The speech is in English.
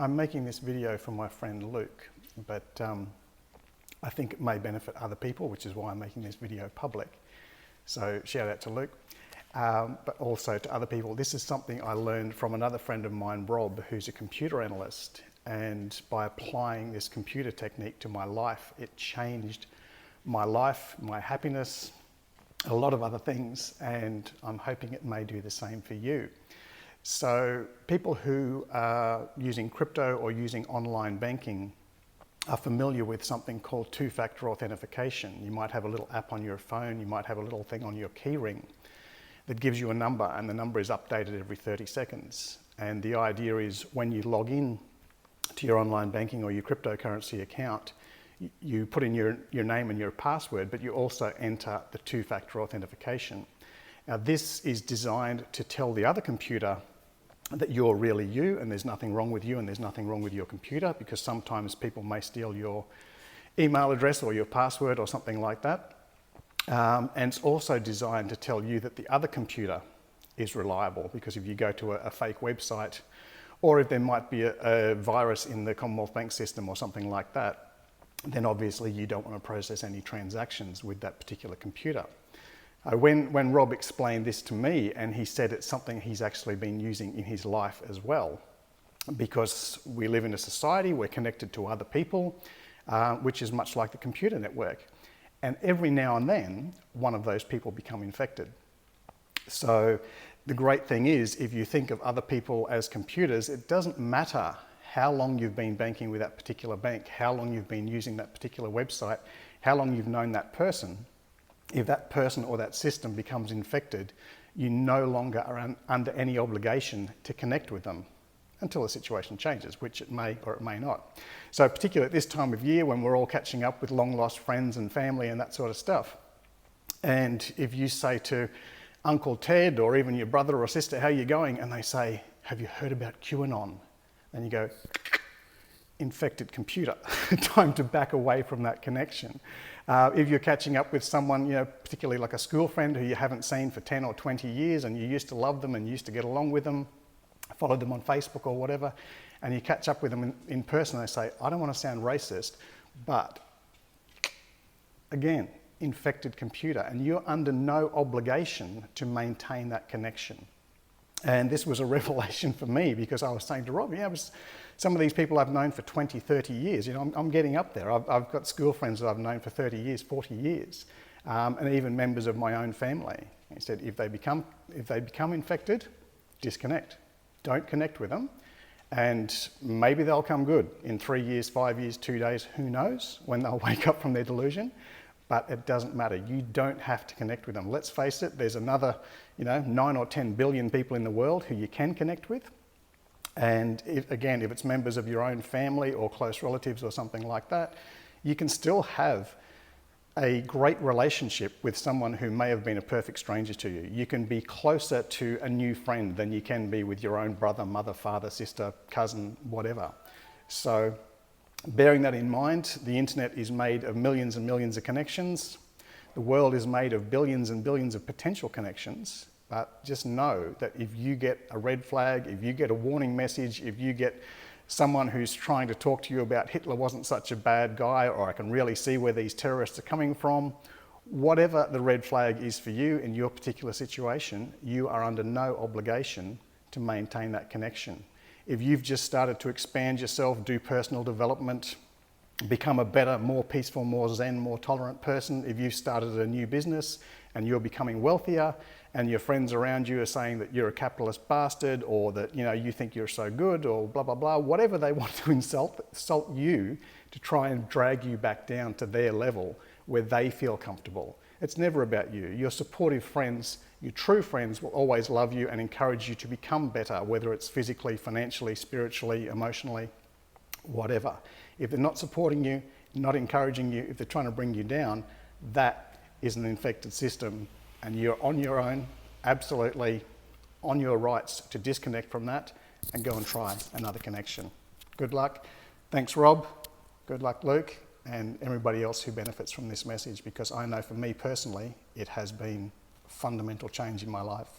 I'm making this video for my friend Luke, but I think it may benefit other people, which is why I'm making this video public. So shout out to Luke, but also to other people. This is something I learned from another friend of mine, Rob, who's a computer analyst. And by applying this computer technique to my life, it changed my life, my happiness, a lot of other things, and I'm hoping it may do the same for you. So people who are using crypto or using online banking are familiar with something called two-factor authentication. You might have a little app on your phone, you might have a little thing on your keyring that gives you a number, and the number is updated every 30 seconds. And the idea is when you log in to your online banking or your cryptocurrency account, you put in your name and your password, but you also enter the two-factor authentication. Now this is designed to tell the other computer that you're really you and there's nothing wrong with you and there's nothing wrong with your computer, because sometimes people may steal your email address or your password or something like that. And it's also designed to tell you that the other computer is reliable, because if you go to a fake website, or if there might be a virus in the Commonwealth Bank system or something like that, then obviously you don't want to process any transactions with that particular computer. When Rob explained this to me, and he said it's something he's actually been using in his life as well, because we live in a society, we're connected to other people, which is much like the computer network. And every now and then, one of those people become infected. So the great thing is, if you think of other people as computers, it doesn't matter how long you've been banking with that particular bank, how long you've been using that particular website, how long you've known that person. If that person or that system becomes infected, you no longer are under any obligation to connect with them until the situation changes, which it may or it may not. So particularly at this time of year, when we're all catching up with long lost friends and family and that sort of stuff, and if you say to Uncle Ted or even your brother or sister, how are you going? And they say, have you heard about QAnon? And you go, infected computer, time to back away from that connection. If you're catching up with someone, particularly like a school friend who you haven't seen for 10 or 20 years and you used to love them and you used to get along with them, followed them on Facebook or whatever, and you catch up with them in person, they say, I don't want to sound racist, but again, infected computer, and you're under no obligation to maintain that connection. And this was a revelation for me, because I was saying to Rob, some of these people I've known for 20, 30 years, I'm getting up there. I've got school friends that I've known for 30 years, 40 years, and even members of my own family. He said, if they become infected, disconnect. Don't connect with them, and maybe they'll come good in 3 years, 5 years, 2 days, who knows, when they'll wake up from their delusion. But it doesn't matter. You don't have to connect with them. Let's face it, there's another 9 or 10 billion people in the world who you can connect with. And if it's members of your own family or close relatives or something like that, you can still have a great relationship with someone who may have been a perfect stranger to you. You can be closer to a new friend than you can be with your own brother, mother, father, sister, cousin, whatever. So bearing that in mind, the internet is made of millions and millions of connections. The world is made of billions and billions of potential connections. But just know that if you get a red flag, if you get a warning message, if you get someone who's trying to talk to you about Hitler wasn't such a bad guy, or I can really see where these terrorists are coming from, whatever the red flag is for you in your particular situation, you are under no obligation to maintain that connection. If you've just started to expand yourself, do personal development, become a better, more peaceful, more zen, more tolerant person, if you've started a new business and you're becoming wealthier, and your friends around you are saying that you're a capitalist bastard, or that you think you're so good, or blah, blah, blah, whatever they want to insult you to try and drag you back down to their level where they feel comfortable. It's never about you. Your supportive friends, your true friends, will always love you and encourage you to become better, whether it's physically, financially, spiritually, emotionally, whatever. If they're not supporting you, not encouraging you, if they're trying to bring you down, that is an infected system, and you're on your own, absolutely on your rights to disconnect from that and go and try another connection. Good luck. Thanks, Rob. Good luck, Luke, and everybody else who benefits from this message, because I know for me personally, it has been a fundamental change in my life.